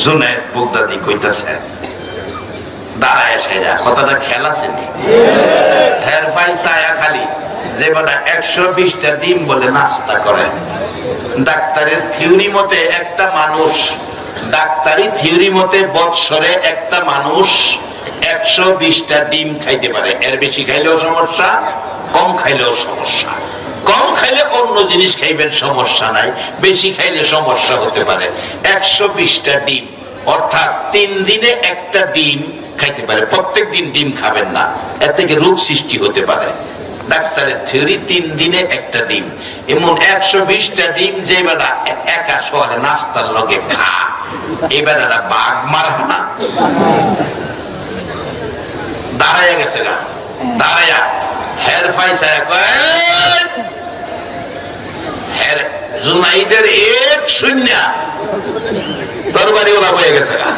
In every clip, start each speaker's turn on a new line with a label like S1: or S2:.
S1: জুনায়েদ বাগদাদি কইতাছেন দাঁড়ায় সেরা কথাটা খেলা ছিনি হের পয়সা খালি যে বেটা 120টা ডিম বলে নাস্তা করে। ডাক্তারের থিওরি মতে একটা মানুষ, ডাক্তারি থিওরি মতে বৎসরে একটা মানুষ 120টা ডিম খাইতে পারে। এর বেশি খাইলেও সমস্যা, কম খাইলেও সমস্যা। কম খাইলে অন্য জিনিস খাইবেন, সমস্যা নাই। বেশি খাইলে সমস্যা হতে পারে। 120টা ডিম অর্থাৎ 3 দিনে একটা ডিম খাইতে পারে। প্রত্যেক দিন ডিম খাবেন না, এর থেকে রোগ সৃষ্টি হতে পারে। ডাক্তারের থিওরি 3 দিনে একটা ডিম। এমন 120টা ডিম যে বেটা একা শহরে নাস্তার লগে খা, এই বেটাটা বাঘ মারবে না? দাঁড়াইয়া গেছে গা, দাঁড়াইয়া হের পয়সা হের জুনাইদের 1-0 তরবারি ওরা বয়ে গেছে গা।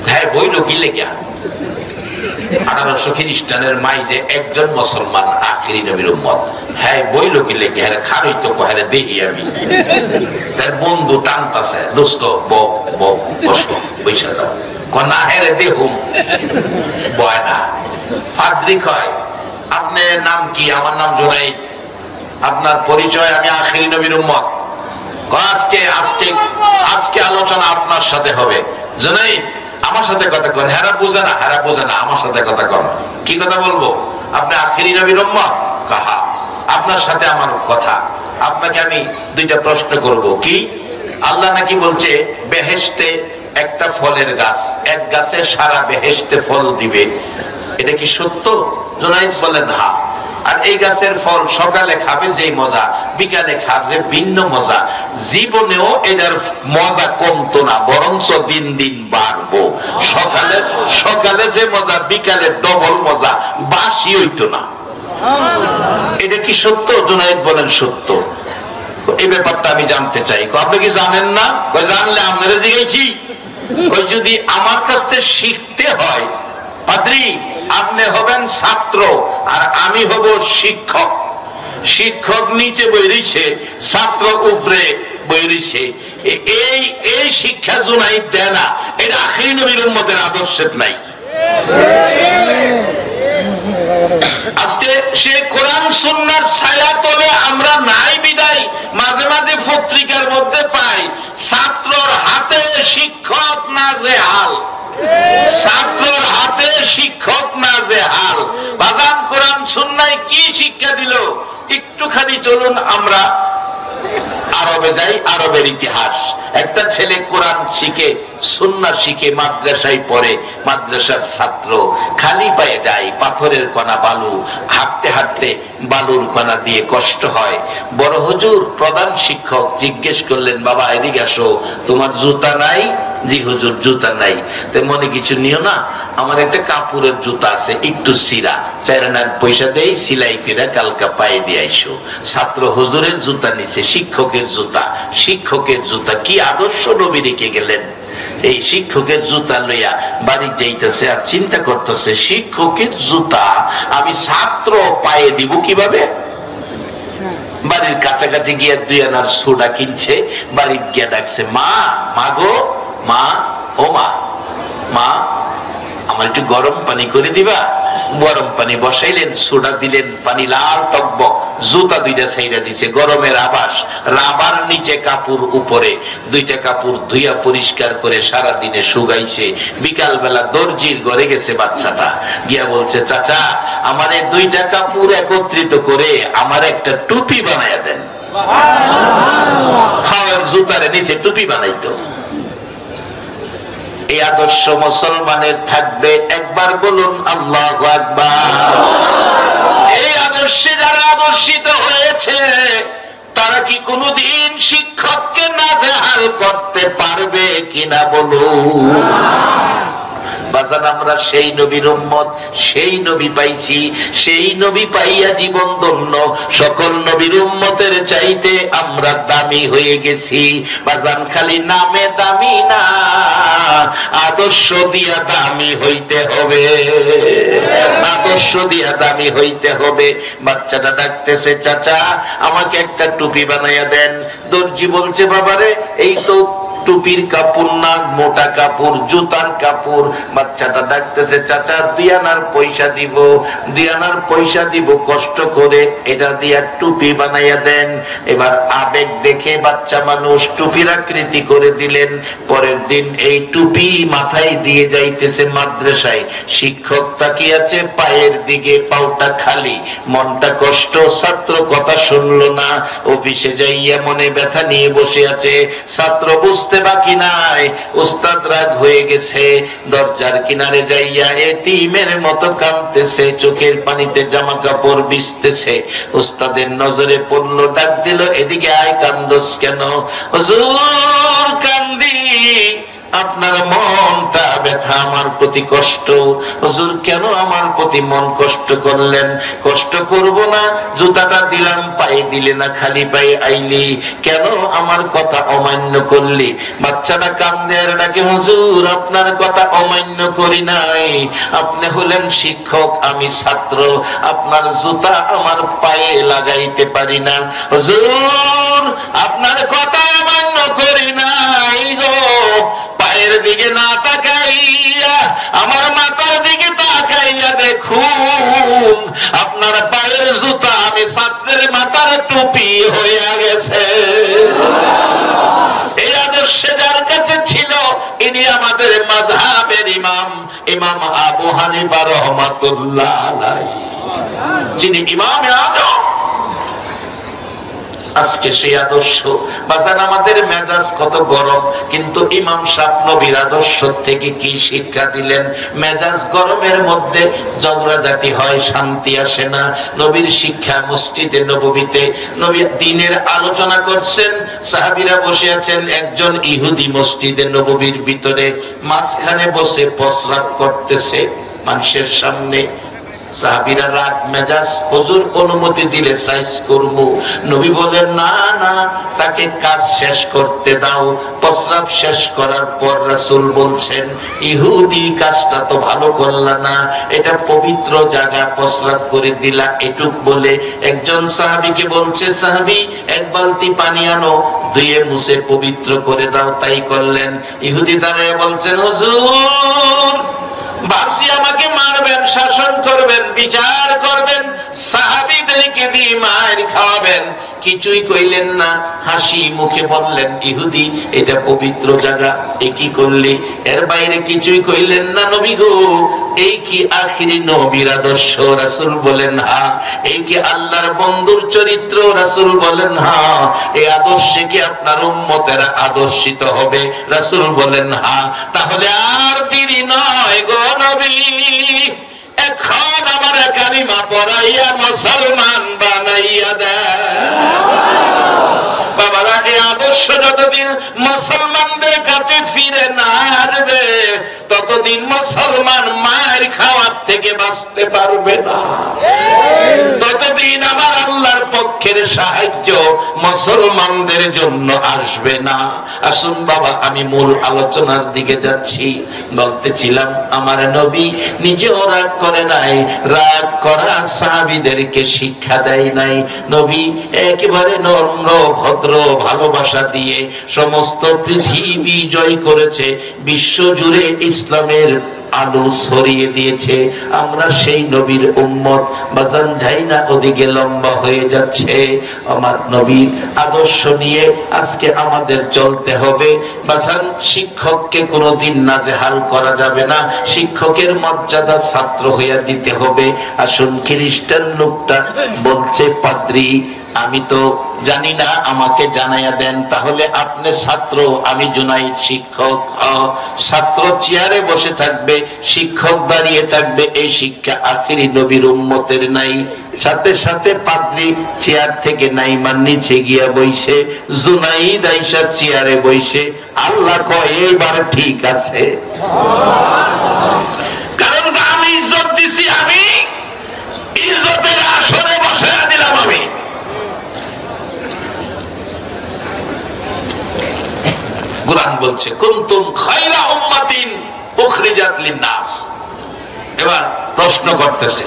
S1: হ্যাঁ বইল কি লেখা 1800 খ্রিস্টানের মাই যে একজন মুসলমান আখিরি নবীর উম্মত। হ্যাঁ বইল কি লেখা হ্যাঁ খারই তো কহেরে দেখি আমি। তার বন্ধু টানতাছে, দোস্ত বউ বউ বসো বৈশা যাও। না হেরে দেহুম বয় না। ফাদ্রি কয় আপনার নাম কি? আমার নাম জুনাইদ। আপনার পরিচয়? আমি আখিরি নবীর উম্মত। আজকে আজকে আজকে আলোচনা আপনার সাথে হবে। জুনাইদ আমার সাথে কথা কর। হেরা বুঝে না, হেরা বুঝে না, আমার সাথে কথা কর। কি কথা বলবো? আপনি আখিরি নবীর উম্মত? কাহা আপনার সাথে আমার কথা। আপনাকে আমি 2টা প্রশ্ন করব। কি? আল্লাহ নাকি বলছে বেহেশতে একটা ফলের গাছ, এক গাছে সারা বেহেশতে ফল দিবে, এটা কি সত্য? জুনাইদ বলেন হ্যাঁ। আর এই গাছের ফল সকালে খাবে যে মজা, বিকালে খাবে ভিন্ন মজা। জীবনেও এটার মজা কমতো না, বরঞ্চ দিন দিন বাড়বো। সকালে সকালে যে মজা, বিকালে ডবল মজা, বাসি হইতো না। এটা কি সত্য? জুনাইদ বলেন সত্য। এই ব্যাপারটা আমি জানতে চাই। আপনি কি জানেন না? জানলে আপনারা জিজ্ঞাসি। যদি আমার কাছ থেকে শিখতে হয়, পাদ্রী আপনি হবেন ছাত্র আর আমি হব শিক্ষক। শিক্ষক নিচে বইছে, ছাত্র উপরে বইছে। এই এই শিক্ষা জুনাইদ দেয় না। এটা আখিরি নবীর উম্মতের আদর্শের নাই। আজকে সে কোরআন সুন্নাহর ছায়া তলে আমরা নাই বিদায় মাঝে মাঝে পত্রিকার মধ্যে পাই ছাত্রর হাতে শিক্ষক নাজেহাল, ছাত্রর হাতে শিক্ষক নাজেহাল। বাজান কোরআন সুন্নাহয় কি শিক্ষা দিল? একটুখানি চলুন আমরা আরবে যাই। আরবের ইতিহাস। একটা ছেলে কোরআন শিখে, সুন্নাহ শিখে মাদ্রাসায় পড়ে। মাদ্রাসার ছাত্র খালি পায়ে যায়, পাথরের কণা বালু, হাঁটতে হাঁটতে বালুর কণা দিয়ে কষ্ট হয়। বড় হুজুর প্রধান শিক্ষক জিজ্ঞেস করলেন, বাবা এদিকে আসো, তোমার জুতা নাই? জি হুজুর জুতা নাই। তো মনে কিছু নিও না, আমার একটা কাপড়ের জুতা আছে, একটু সিরা, 4 আনার পয়সা দেই, সিলাই করে কালকা পায়ে দিয়ে আইসো। ছাত্র হুজুরের জুতা নিছে, শিক্ষকের জুতা। শিক্ষকের জুতা কি আদর্শ নবী রেখে গেলেন। এই শিক্ষকের জুতা লইয়া বাড়ি যাইতেছে আর চিন্তা করতেছে, শিক্ষকের জুতা আমি ছাত্র পায়ে দিব কিভাবে? বাড়ির কাছাকাছি গিয়ে 2 আনার সোডা কিনছে, বাড়ি গিয়ে ডাকছে, মা, মা গো, মা, ও মা, মা আমার একটু গরম পানি করে দিবা? গরম পানি বসাইলেন, সোডা দিলেন, পানি লাল টকবক, জুতা 2টা ছাইরা দিছে, গরমের আবাস, রাবার নিচে কাপড় উপরে। 2টা কাপড় ধুইয়া পরিষ্কার করে সারা দিনে শুকাইছে। বিকাল বেলা দর্জির ঘরে গেছে বাচ্চাটা, গিয়া বলছে, চাচা আমার এই 2টা কাপড় একত্রিত করে আমার একটা টুপি বানাইয়া দেন। হাওয়ার জুতারে নিচে টুপি বানাইতো। এই আদর্শ মুসলমানের থাকবে, একবার বলুন আল্লাহু আকবার। এই আদর্শে যারা আদর্শিত হয়েছে তারা কি কোনদিন শিক্ষককে নাজেহাল করতে পারবে কিনা বলুন? বাজান আমরা সেই নবীর উম্মত, সেই নবী পাইছি, সেই নবী পাইয়া জীবন ধন্য। সকল নবীর উম্মতের চাইতে আমরা দামি হয়ে গেছি। বাজান খালি নামে দামি না, আদর্শ দিয়া দামি হইতে হবে, আদর্শ দিয়া দামি হইতে হবে। বাচ্চাটা ডাকতেছে, চাচা আমাকে একটা টুপি বানাইয়া দেন। দর্জি বলছে, বাবারে এই তো টুপির কাপড় না, মোটা কাপড়, জুতার কাপড়। বাচ্চাটা ডাকতেছে, চাচা 2 আনার পয়সা দিব, 2 আনার পয়সা দিব, কষ্ট করে এটা দিয়া টুপি বানাইয়া দেন। এবার আবেগ দেখে বাচ্চা মানুষ টুপির আকৃতি করে দিলেন। পরের দিন এই টুপি মাথায় দিয়ে যাইতেছে মাদ্রাসায়। শিক্ষক তাকিয়ে আছে পায়ের দিকে, পাউটা খালি, মনটা কষ্ট, ছাত্র কথা শুনলো না। অফিসে যাইয়া মনে ব্যথা নিয়ে বসে আছে, ছাত্র বুঝতে বাকি নাই, উস্তাদ রাগ হয়ে গেছে। দরজার কিনারে যাইয়া এতিমের মতো কাঁদতেছে, চোখের পানিতে জামা কাপড় ভিজতেছে। উস্তাদের নজরে পড়লো, ডাক দিল, এদিকে আয়, কান্দোস কেন? হুজুর কান্দি, আপনার মনটা ব্যথা, আমার প্রতি কষ্ট। হুজুর কেন আমার প্রতি মন কষ্ট করলেন? কষ্ট করব না, জুতাটা দিলাম পায়ে, দিলে না, খালি পায়ে আইলি, কেন আমার কথা অমান্য করলি? বাচ্চাটা কান্দে আর ডাকে, হুজুর আপনার কথা অমান্য করি নাই, আপনি হলেন শিক্ষক, আমি ছাত্র, আপনার জুতা আমার পায়ে লাগাইতে পারি না। হুজুর আপনার কথা অমান্য করি নাই গো, পায়ের দিকে না তাকাইয়া আমার মাথার দিকে তাকাইয়া দেখুন, আপনার পায়ের জুতা আমি ছাত্রের মাথার টুপি হয়ে গেছে। এই আদর্শে যার কাছে ছিল, ইনি আমাদের মাযহাবের ইমাম, ইমাম আবু হানিফা রাহমাতুল্লাহ আলাইহি, যিনি ইমামে আযম। আজকে সেই আদর্শ বাজান, আমাদের মেজাজ কত গরম, কিন্তু ইমাম সাহেব নবীর আদর্শ থেকে কি শিক্ষা দিলেন? মেজাজ গরমের মধ্যে ঝগড়াঝাটি হয়, শান্তি আসে না। নবীর শিক্ষা মসজিদে নববীতে নবী দ্বীনের আলোচনা করছেন, সাহাবীরা বসে আছেন। একজন ইহুদি মসজিদে নববীর ভিতরে মাঝখানে বসে প্রস্রাব করতেছে মানুষের সামনে। সাহাবীরা রাগ মেজাজ, হুজুর অনুমতি দিলে সাইজ করব। নবী বলেন, না না, তাকে কাজ শেষ করতে দাও। প্রস্রাব শেষ করার পর রাসূল বলছেন, ইহুদি কাজটা তো ভালো করলা না, এটা পবিত্র জায়গা, প্রস্রাব করে দিলা, এটুক বলে একজন সাহাবীকে বলছে, সাহাবী এক বালতি পানি আনো, ধুয়ে মুছে পবিত্র করে দাও। তাই করলেন। ইহুদি দাঁড়ায় বলছেন, হুজুর ভাবছি আমাকে মারবেন, শাসন করবেন, বিচার করবেন, সাহাবীদেরকে দিয়ে মার খাওয়াবেন, কিছুই কইলেন না। হাসি মুখে বললেন, ইহুদি এটা পবিত্র জায়গা, এ কি করলি? এর বাইরে কিছুই কইলেন না। নবী গো, এই কি আখিরি নবীর আদর্শ? রাসূল বলেন হ্যাঁ। এই কি আল্লাহর বন্ধুর চরিত্র? রাসূল বলেন হ্যাঁ। এই আদর্শে কি আপনার উম্মতেরা আদর্শিত হবে? রাসূল বলেন হ্যাঁ। তাহলে আর দেরি নয় গো নবী, এখন আমার কালিমা পড়াইয়া মুসলমান বানাইয়া দেন। বাবারা, এই আদর্শ যতদিন মুসলমানদের কাছে ফিরে না আসবে, ততদিন মুসলমান মায়ের খাওয়ার থেকে বাঁচতে পারবে না। ততদিন আমার আল্লাহর পক্ষের সাহায্য মুসলমানদের জন্য আসবে না। আসুন বাবা, আমি মূল আলোচনার দিকে যাচ্ছি। বলতেছিলাম, আমার নবী নিজেও রাগ করে নাই, রাগ করা সাহাবীদেরকে শিক্ষা দেয় নাই। নবী একেবারে নম্র ভদ্র ভালোবাসা দিয়ে সমস্ত পৃথিবী জয় করেছে, বিশ্ব জুড়ে ইসলামের আলো ছড়িয়ে দিয়েছে। আমরা সেই নবীর উম্মত। বাজান যাই না, ওদিকে লম্বা হয়ে যাচ্ছে। আমার নবীর আদর্শ নিয়ে আজকে আমাদের চলতে হবে। বাজান, শিক্ষককে কোনোদিন নাজেহাল করা যাবে না, শিক্ষকের মর্যাদা ছাত্র হইয়া দিতে হবে। আসুন, খ্রিস্টান লোকটা বলছে, পাদ্রী আমি তো জানি না, আমাকে জানাইয়া দেন। তাহলে আপনি ছাত্র, আমি জুনাইদ শিক্ষক। ছাত্র চেয়ারে বসে থাকবে, শিক্ষক দাঁড়িয়ে থাকবে, এই শিক্ষা আখিরি নবীর উম্মতের নাই। সাথে সাথে পাদ্রী চেয়ার থেকে নাইমার নিচে গিয়া বইছে, জুনাইদ আইসা চেয়ারে বইছে। আল্লাহ কয় এইবার ঠিক আছে, কারণ আমি ইজ্জত দিছি, আমি ইজ্জতের আসনে বসে দিলাম। আমি কুরআন বলছে, কুনতুম খায়রা উম্মাতিন উখরিজাত লিন-নাস। এবার প্রশ্ন করতেছে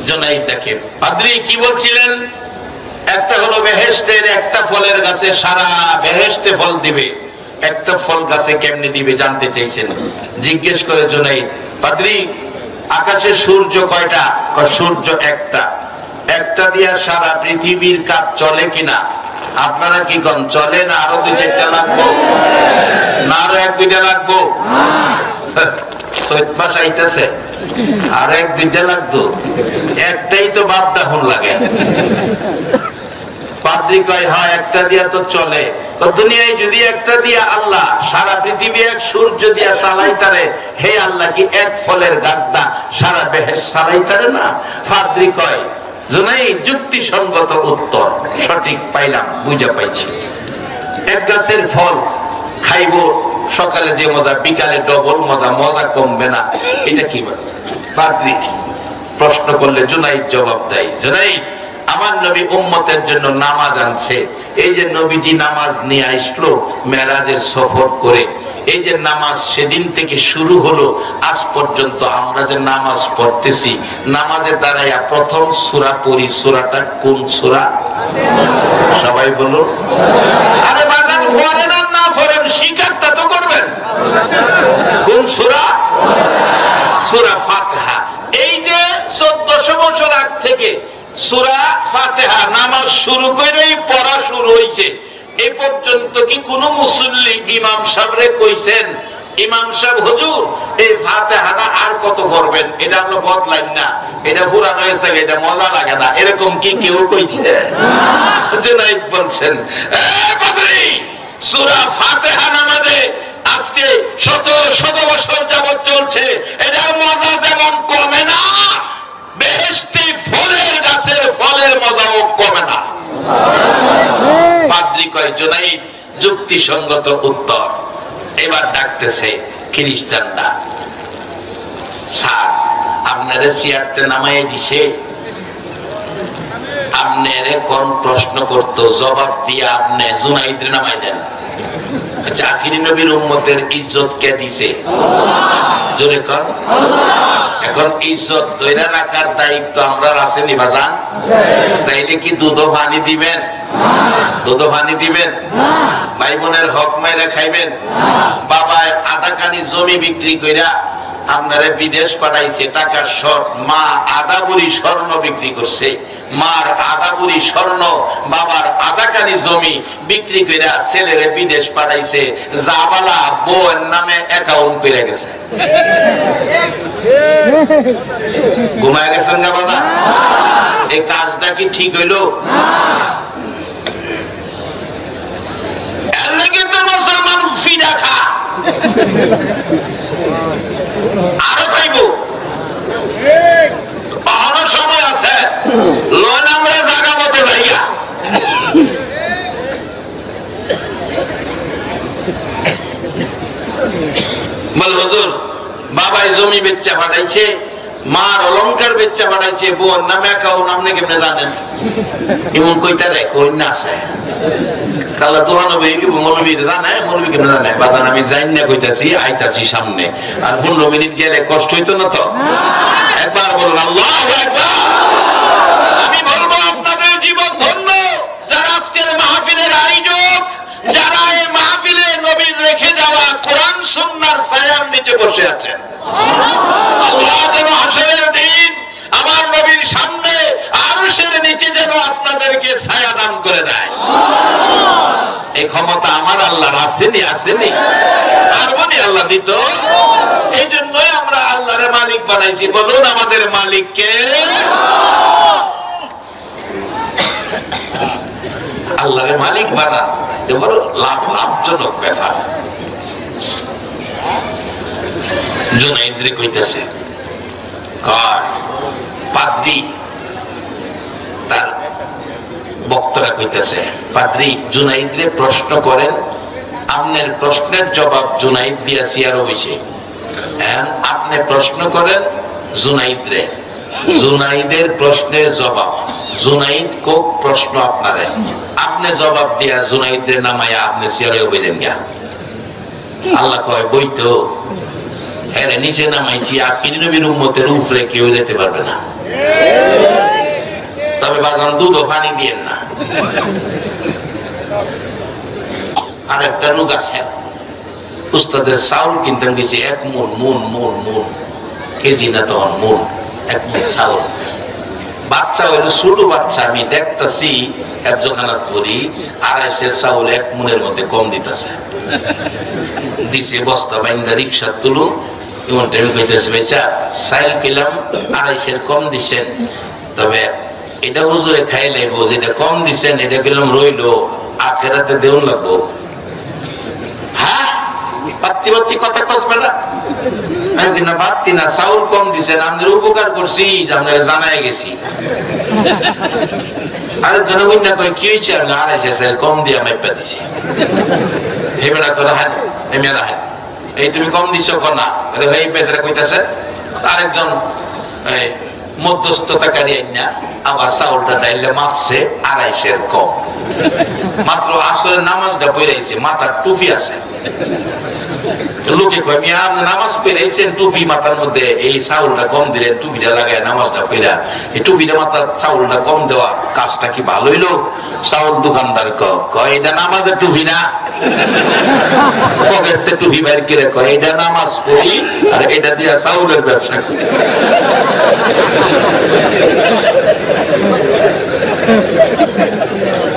S1: জুনাইদ, দেখে পাদ্রী কি বলছিলেন? একটা হলো বেহেশতের একটা ফলের গাছে সারা বেহেশতে ফল দিবে, একটা ফল গাছে কেমনে দিবে জানতে চাইছেন। জিজ্ঞেস করে জুনাইদ, পাদ্রী আকাশে সূর্য কয়টা? সূর্য একটা। একটা দিয়া সারা পৃথিবীর কাজ চলে কিনা? আপনারা কি কন, চলে না আরো 2-4টা লাগবো? না আরো 1-2টা লাগবো? চৈত মাস আইতেছে, আর 1-2টা লাগতো? একটাই তো বাপ দাহন লাগে। পাদ্রী কয়, হ্যাঁ একটা দিয়া তো চলে। তো দুনিয়ায় যদি একটা দিয়া আল্লাহ সারা পৃথিবী এক সূর্য দিয়া চালাইতারে, হে আল্লাহ কি এক ফলের গাছ দা সারা বেহেশত চালাইতারে না? পাদ্রী কয়, জুনাইদ যুক্তিসঙ্গত উত্তর, সঠিক পাইলাম, বুঝা পাইছি। এক গাছের ফল খাইবো, সকালে যে মজা বিকালে ডবল মজা, মজা কমবে না, এটা কি? পাদ্রী প্রশ্ন করলে জুনাইদ জবাব দেয়, জুনাইদ আমার নবী উম্মতের জন্য নামাজ আনছে। এই যে নবীজি নামাজ নিয়ে আসলো মেরাজের সফর করে, এই যে নামাজ সেদিন থেকে শুরু হলো আজ পর্যন্ত আমরা যে নামাজ পড়তেছি, নামাজের দাঁড়াইয়া প্রথম সূরা পড়ি, সূরাটা কোন সূরা? সবাই বলো। আরে বাজান পড়েন আর না পড়েন, স্বীকারটা তো করবেন। কোন সূরা? সূরা ফাতিহা। এই যে 1400 বছর আগ থেকে সূরা ফাতিহা নামাজ শুরু করেই পড়া শুরু হয়েছে, এই পর্যন্ত কি কোন মুসল্লি ইমাম সাহেবরে কইছেন, ইমাম সাহেব হুজুর এই ফাতিহাটা আর কত পড়বেন? এটা আমরা বদলাইন না, এটা পুরানো হয়েছে, এটা মজা লাগে না, এরকম কি কেউ কইছে? জুনাইদ বলছেন, পাদ্রী সূরা ফাতিহা নামাজে আজকে শত শত বছর যাবত চলছে, এটার মজা যেমন কমে না, বেহেশতি ফলের গাছের ফলের মজাও কমে না। পাদ্রী কয়, জুনাইদ যুক্তিসঙ্গত উত্তর। এবার ডাকতেছে খ্রিস্টানরা, স্যার আপনারে চেয়ারতে নামাই দিছে, আপনারে কোন প্রশ্ন করতো জবাব দিয়ে আপনি জুনাইদরে নামাই দেন। আখিরি নবীর উম্মতের ইজ্জত কে দিছে? জোরে কর। এখন ইজ্জত ধরে রাখার দায়িত্ব আমরা আসেনি বাজান? তাইলে কি দুধ পানি দিবেন? দুধ পানি দিবেন? ভাই বোনের হক মাইরা খাইবেন? বাবা আধা কানি জমি বিক্রি কইরা আপনারা বিদেশ পাঠাইছে টাকার শর্ট, মা আধা বুড়ি স্বর্ণ বিক্রি করছে, মার আধা বুড়ি স্বর্ণ বাবার আধা কানি জমি বিক্রি কইরা ছেলেরে বিদেশ পাঠাইছে, জাবালা বউয়ের নামে অ্যাকাউন্ট কইরা গেছে। ঘুমায় গেছেন না বাবা? এই কাজটা কি ঠিক হইলো? এর লাগি তো মুসলমান ফিডা খা, আরো খাইব, কখনো সময় আছে, লোন আমরা জায়গা মতো যাইয়া। বল হুজুর বাবাই জমি বেচা পাঠাইছে, মার অলংকার বেচা পাঠাইছে, বোন নামে অ্যাকাউন্ট, আপনি কেমনে জানেন? এমন কইতা রে কই না আছে কালা দোহানো বেরিয়ে মৌলবী জানে, মৌলবী কেমনে জানে? বাজান আমি জানি না কইতাছি, আইতাছি সামনে, আর 15 মিনিট গেলে কষ্ট হইতো না তো? একবার বলুন আল্লাহু আকবার। আমি বলবো আপনাদের জীবন ধন্য যারা আজকের মাহফিলের আয়োজক, যারা এই মাহফিলে নবীর রেখে যাওয়া কোরআন সুন্নাহর ছায়ার নিচে বসে আছেন। আল্লাহ যেন হাসরের দিন আমার নবীর সামনে আরশের নিচে যেন আপনাদেরকে ছায়া দান করে দেয়। এই ক্ষমতা আমার আল্লাহর আসেনি? আসেনি? পারবনি আল্লাহ দিত? এই জন্যই আমরা আল্লাহরে মালিক বানাইছি। বলুন আমাদের মালিক কে? আল্লাহরে মালিক বানা বড় লাভজনক ব্যাপার। জুনাইদরে কইতেছে, পাদ্রী তার বক্তরা কইতেছে, পাদ্রী জুনাইদরে প্রশ্ন করেন, আপনার প্রশ্নের জবাব জুনাইদ দিয়াছি আরো বেশি, আপনি প্রশ্ন করেন জুনাইদরে, জুনাইদের প্রশ্নের জবাব, জুনাইদ কোক প্রশ্ন আপনারে, আপনি জবাব দিয়া জুনাইদের নামায়া আপনি সিয়ারেও বেজেন গা। আল্লাহ কয় বই তো হ্যাঁ নিচে নামাইছি, আখিরি নবীর উম্মতের উপরে কেউ যেতে পারবে না, তবে বাজান দুধ ও পানি দিয়েন না। আর একটা লোক আছে উস্তাদের চাউল কিনতে গেছি 1 মণ কেজি না তখন মণ 1 মণ চাউল। বাচ্চা হইলো ছোট বাচ্চা, আমি দেখতেছি হেফজখানাত পড়ি 250 চাউল 1 মণের মধ্যে কম দিতেছে। দিছে বস্তা বাইন্দা রিক্সা তুলুন, এমন টাইম কইতেছে বেচা চাইল কিলাম 250 কম দিচ্ছেন, তবে এটা হুজুরে খাই লাগবো, যেটা কম দিচ্ছেন এটা কিলাম রইলো, আখেরাতে দেউন লাগবো। হ্যাঁ পাত্তি পাত্তি কথা কসবে না, আমি কিনা পাত্তি না, চাউল কম দিচ্ছেন, আমাদের উপকার করছি, আপনারা জানাই গেছি। আরেকজন কন্যা কয় কি হয়েছে, আমি 250 কম দিয়ে মাইপা দিছি। এই বেড়া করে হান এমনি রাখেন, এই তুমি কম দিচ্ছ কনা, এই পেছনে কইতেছে। আরেকজন মধ্যস্থতাকারী আইনা আবার চাউলটা ডাইলে মাপছে 250 কম, মাত্র আসরের নামাজটা পড়াইছে, মাথার টুপি আছে। লোকে কয় মিয়া আপনি নামাজ পড়াইছেন, টুপি মাথার মধ্যে, এই চাউলটা কম দিলেন, টুপিটা লাগায় নামাজটা পড়া, এই টুপিটা মাথার চাউলটা কম দেওয়া কাজটা কি ভালো হইলো? চাউল দোকানদার কয় এটা নামাজের টুপি না, পকেটে টুপি বাইর করে কয় এটা নামাজ পড়ি আর এটা দিয়া চাউলের ব্যবসা করি।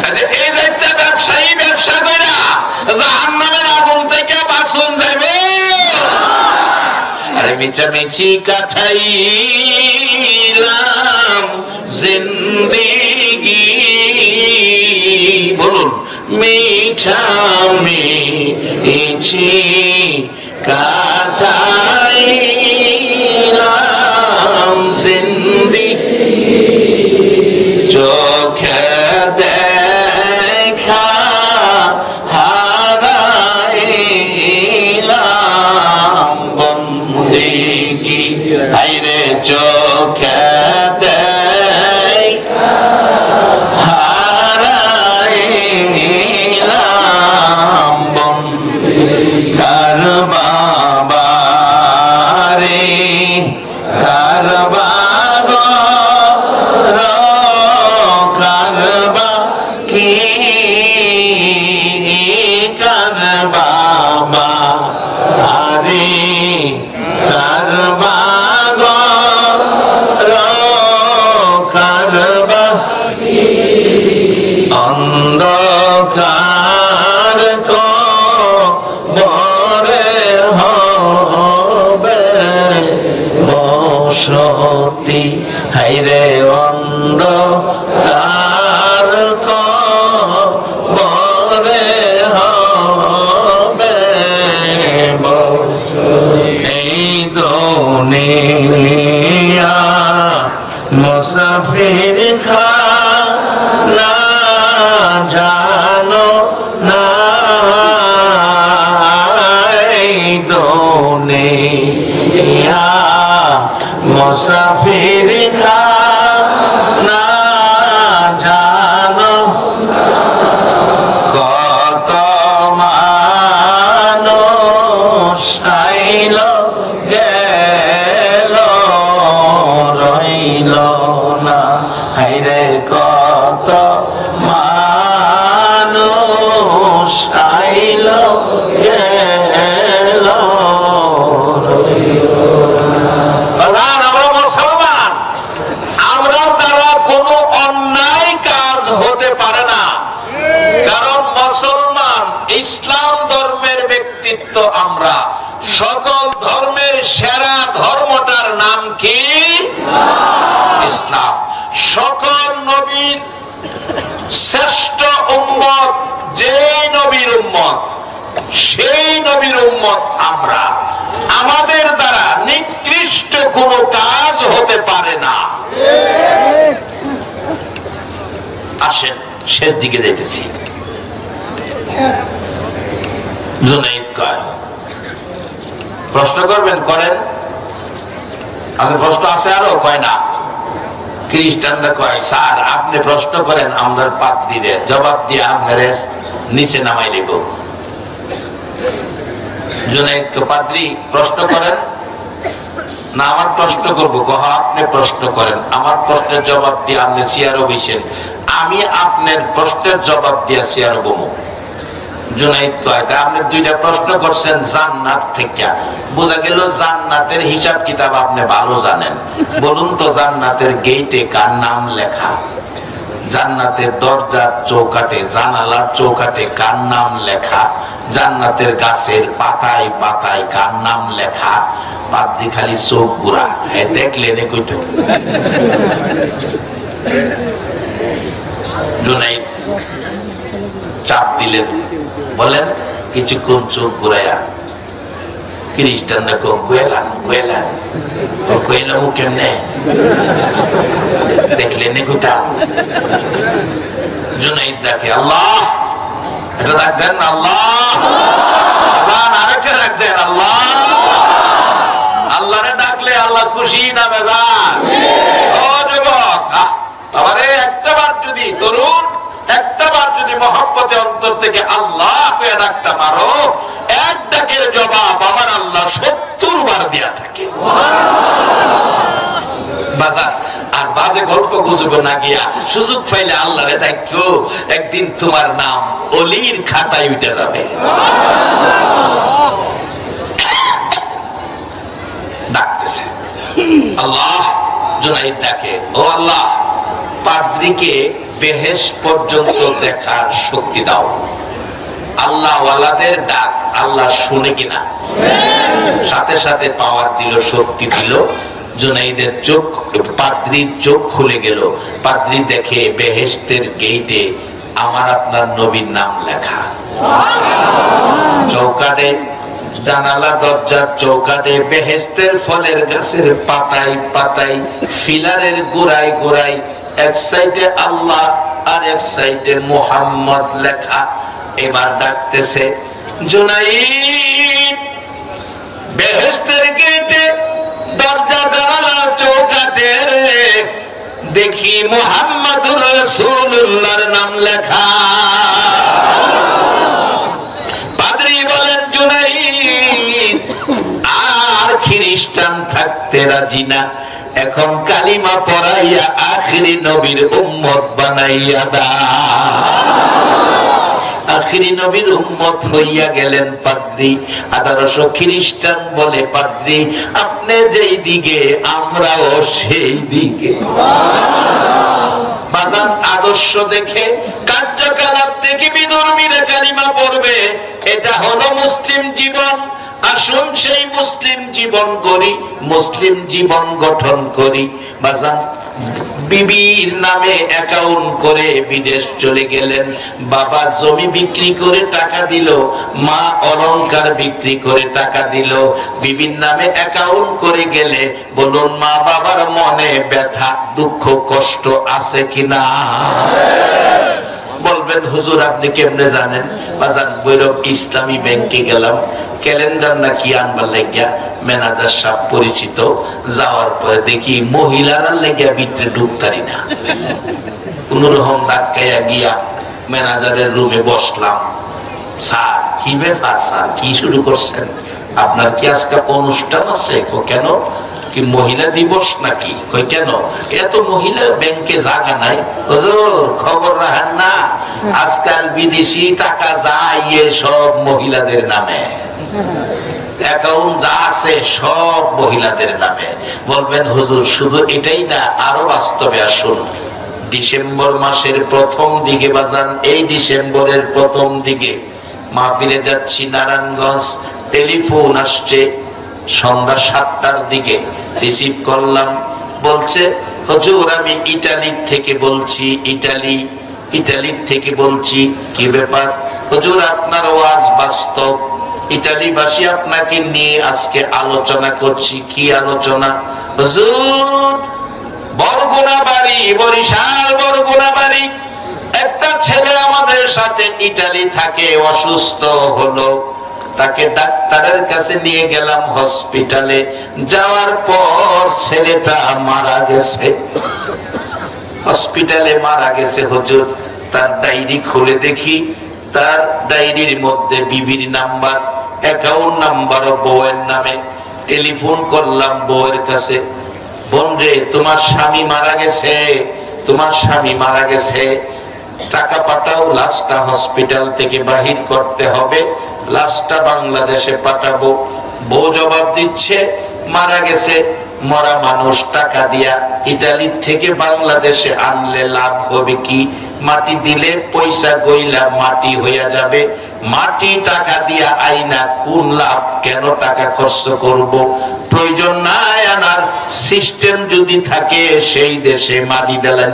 S1: আচ্ছা এই যে একটা ব্যবসায়ী ব্যবসা কইরা জাহান্নামের আগুন থেকে বাঁচুন যাবে। আরে মিছামিছি কাটাইলাম জিন্দেগি, বলুন মিছামিছি কাটাইলাম জিন্দেগি, চোখে দেখা হারাইলাম বন্দেগি, হায়রে চোখে দেখা হারাইলাম বন্দেগি, কার বাবা রে কার বাবা কারবা কি কার বাবা আরে কারবা কারবা অন্ধকার কবরে হবে বসতি, হায়রে অন্ধকার কবরে হবে এই দুনিয়া মুসাফির খানা জানো না, এই দুনিয়া মুসাফির খানা জানো, কত মানুষ আইল গেল রইল না, হায়রে কত মানুষ আইল গেল রইল না। আমরা মুসলমান, আমরা দ্বারা কোনো অন্যায় কাজ হতে পারে না, কারণ মুসলমান ইসলাম ধর্মের ব্যক্তিত্ব। আমরা সকল ধর্মের সেরা ধর্মটার নাম কি? ইসলাম। সকল নবীর শ্রেষ্ঠ উম্মত যে নবীর উম্মত, সেই নবীর উম্মত আমরা। আমাদের দ্বারা নিকৃষ্ট কোনো কাজ হতে পারে না। আসেন শেষ দিকে যেতেছি। জুনাইদ কয় প্রশ্ন করবেন, করেন। আচ্ছা প্রশ্ন আছে আরো? কয় না। খ্রিস্টানরা কয় স্যার আপনি প্রশ্ন করেন, আমরা পাদ্রীরে জবাব দিয়ে আপনার নিচে নামাই দেব। জুনাইদকে পাদ্রী প্রশ্ন করেন না, আমার প্রশ্ন করবো। কহ আপনি প্রশ্ন করেন, আমার প্রশ্নের জবাব দিয়ে আপনি চেয়ারও বসেন, আমি আপনার প্রশ্নের জবাব দিয়ে চেয়ারও বমু। জুনাইদ কয় আপনি দুইটা প্রশ্ন করছেন জান্নাত থেকে, বোঝা গেল জান্নাতের হিসাব কিতাব আপনি ভালো জানেন। বলুন তো জান্নাতের গেটে কার নাম লেখা? জান্নাতের দরজার চৌকাটে, জানালার চৌকাটে কার নাম লেখা? জান্নাতের গাছের পাতায় পাতায় কার নাম লেখা? পাদ্রি খালি চোখ ঘুরা, দেখলেন কইতো। জুনাইদ চাপ দিলেন, বলেন কিছুক্ষণ চোখ ঘুরাইয়া খ্রিস্টানরা কোয়েলাম কোয়েলাম কোয়েলাম কেমনে দেখলেন কোথাও? জুনাইদ দেখে আল্লাহ, এটা ডাক দেন আল্লাহ, আরেকটা ডাক দেন আল্লাহ। আল্লাহরে ডাকলে আল্লাহ খুশি না বেজার? ও যুবক, আবারে একটাবার যদি তরুণ, একটাবার যদি মহব্বতে অন্তর থেকে আল্লাহ হয়ে ডাকটা মারো, এক ডাকের জবাব আমার আল্লাহ 70 বার দেয়া থাকে। বাজার আর বাজে গল্প গুজব না গিয়া সুযোগ পাইলে আল্লাহরে ডাকো, একদিন তোমার নাম অলির খাতায় উঠে যাবে। ডাকতেছে আল্লাহ। জুনাইদ ডাকে, ও আল্লাহ, পাদ্রীকে বেহেশত পর্যন্ত দেখার শক্তি দাও। আল্লাহ ওয়ালাদের ডাক আল্লাহ শুনে কিনা? সাথে সাথে পাওয়ার দিল, শক্তি দিল। জুনাইদের চোখ, পাদ্রীর চোখ খুলে গেল। পাদ্রী দেখে বেহেশতের গেটে আমার আপনার নবীর নাম লেখা। চৌকাটে, জানালা দরজার চৌকাটে, বেহেশতের ফলের গাছের পাতায় পাতায়, ফিলারের গোড়ায় গোড়ায় এক সাইডে আল্লাহ আর এক সাইডে মুহাম্মদ লেখা। এবার ডাকতেছে জুনাইদ, বেহেশতের গেটে দরজা জানালা চৌকাটে দেখি মুহাম্মাদুর রাসূলুল্লাহর নাম লেখা। পাদ্রী বলেন জুনাইদ আর খ্রিস্টান থাকতে রাজি না, এখন কালিমা পড়াইয়া আখিরি নবীর উম্মত বানাইয়া দা। আখিরি নবীর উম্মত হইয়া গেলেন পাদ্রী। 1800 খ্রিস্টান বলে পাদ্রী আপনি যেই দিকে আমরাও সেই দিকে। বাজান আদর্শ দেখে, কার্যকলাপ দেখে বিধর্মীরা কালিমা পড়বে, এটা হলো মুসলিম জীবন। আসুন সেই মুসলিম জীবন করি, মুসলিম জীবন গঠন করি। বাজান বিবির নামে অ্যাকাউন্ট করে বিদেশ চলে গেলেন, বাবা জমি বিক্রি করে টাকা দিল, মা অলংকার বিক্রি করে টাকা দিল, বিবির নামে অ্যাকাউন্ট করে গেলে বলুন মা বাবার মনে ব্যথা, দুঃখ, কষ্ট আছে কিনা? বলবেন হুজুর আপনি কেমনে জানেন? বাজার বৈরব ইসলামী ব্যাংকে গেলাম, ক্যালেন্ডার না কি আনবার লাগিয়া ম্যানেজার সাহেব পরিচিত, যাওয়ার পরে দেখি মহিলারা লেগিয়া ভিতরে ঢুকতারি না। কোন রকম ধাক্কাইয়া গিয়া ম্যানেজারের রুমে বসলাম। স্যার কি ব্যাপার স্যার, কি শুরু করছেন? আপনার কি আজকে অনুষ্ঠান আছে? কেন, কি মহিলা দিবস নাকি? কই কেন? এত মহিলা ব্যাংকে জায়গা নাই। হুজুর খবর রাখেন না, আজকাল বিদেশি টাকা যায় সব মহিলাদের নামে, অ্যাকাউন্ট যা আছে সব মহিলাদের নামে। বলবেন হুজুর শুধু এটাই না, আরো বাস্তবে আসুন। ডিসেম্বর মাসের প্রথম দিকে বাজান, এই ডিসেম্বরের প্রথম দিকে মাহফিলে যাচ্ছি নারায়ণগঞ্জ, টেলিফোন আসছে সন্ধ্যা 7টার দিকে, রিসিভ করলাম। বলছে হুজুর আমি ইটালি থেকে বলছি, ইটালি থেকে বলছি। কি ব্যাপার? হুজুর আপনার ওয়াজ বাস্তব, ইটালিবাসী আপনাকে নিয়ে আজকে আলোচনা করছি। কি আলোচনা? হুজুর বরগুনা বাড়ি, বরিশাল বরগুনা বাড়ি, একটা ছেলে আমাদের সাথে ইটালি থাকে, অসুস্থ হলো, তাকে ডাক্তারের কাছে নিয়ে গেলাম হসপিটালে। যাওয়ার পর ছেলেটা মারা গেছে, হসপিটালে মারা গেছে। হুজুর তার ডায়েরি খুলে দেখি, তার ডায়েরির মধ্যে বিবির নাম্বার, অ্যাকাউন্ট নাম্বার বউয়ের নামে। টেলিফোন করলাম বউয়ের কাছে, বোন রে তোমার স্বামী মারা গেছে, তোমার স্বামী মারা গেছে। টাকা পাঠাও, লাশটা হসপিটাল থেকে বাহির করতে হবে, লাশটা বাংলাদেশে পাঠাবো। বউ জবাব দিচ্ছে, মারা গেছে, মরা মানুষ টাকা দিয়া ইতালি থেকে বাংলাদেশে আনলে লাভ হবে কি? মাটি দিলে পয়সা গইলা মাটি হইয়া যাবে, মাটি টাকা দিয়া আইনা কোন লাভ? কেন টাকা খরচ করব? প্রয়োজন নাই আনার, সিস্টেম যদি থাকে সেই দেশে মাটি দিলেন।